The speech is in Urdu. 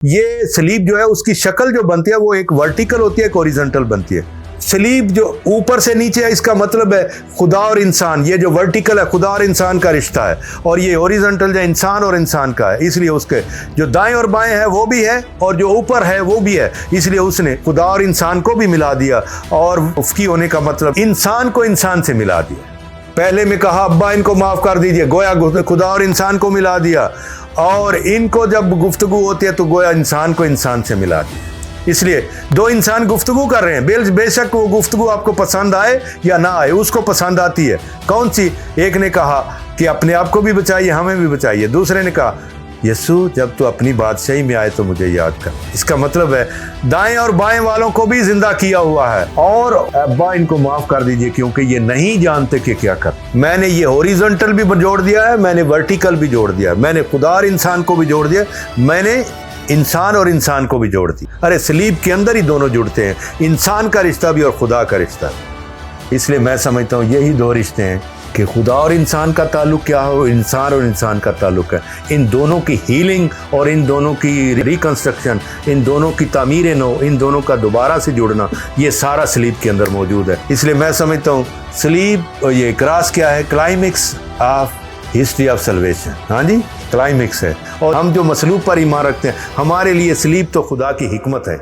یہ سلیب جو ہے اس کی شکل جو بنتی ہے وہ ایک ورٹیکل ہوتی ہے، ایک ہاریزونٹل بنتی ہے۔ سلیب جو اوپر سے نیچے ہے اس کا مطلب ہے خدا اور انسان، یہ جو ورٹیکل ہے خدا اور انسان کا رشتہ ہے، اور یہ ہاریزونٹل جو انسان اور انسان کا ہے، اس لیے اس کے جو دائیں اور بائیں ہے وہ بھی ہے اور جو اوپر ہے وہ بھی ہے، اس لیے اس نے خدا اور انسان کو بھی ملا دیا، اور افقی ہونے کا مطلب انسان کو انسان سے ملا دیا۔ پہلے میں کہا ابا ان کو معاف کر دیجئے، گویا خدا اور انسان کو ملا دیا، اور ان کو جب گفتگو ہوتی ہے تو گویا انسان کو انسان سے ملا دیا۔ اس لیے دو انسان گفتگو کر رہے ہیں، بے شک وہ گفتگو آپ کو پسند آئے یا نہ آئے، اس کو پسند آتی ہے۔ کون سی؟ ایک نے کہا کہ اپنے آپ کو بھی بچائیے، ہمیں بھی بچائیے۔ دوسرے نے کہا یسوع جب تو اپنی بادشاہی میں آئے تو مجھے یاد کر۔ اس کا مطلب ہے دائیں اور بائیں والوں کو بھی زندہ کیا ہوا ہے، اور ابا ان کو معاف کر دیجئے کیونکہ یہ نہیں جانتے کہ کیا کر۔ میں نے یہ ہاریزونٹل بھی جوڑ دیا ہے، میں نے ورٹیکل بھی جوڑ دیا ہے، میں نے خدا اور انسان کو بھی جوڑ دیا، میں نے انسان اور انسان کو بھی جوڑ دی۔ ارے سلیب کے اندر ہی دونوں جڑتے ہیں، انسان کا رشتہ بھی اور خدا کا رشتہ بھی۔ اس لیے میں سمجھتا ہوں یہی دو رشتے ہیں کہ خدا اور انسان کا تعلق کیا ہو، انسان اور انسان کا تعلق ہے۔ ان دونوں کی ہیلنگ اور ان دونوں کی ریکنسٹرکشن، ان دونوں کی تعمیر نو، ان دونوں کا دوبارہ سے جڑنا، یہ سارا سلیب کے اندر موجود ہے۔ اس لیے میں سمجھتا ہوں سلیب، یہ کراس کیا ہے؟ Climax of history of salvation. ہاں جی، کلائمیکس ہے، اور ہم جو مصلوب پر ایمان رکھتے ہیں، ہمارے لیے سلیب تو خدا کی حکمت ہے۔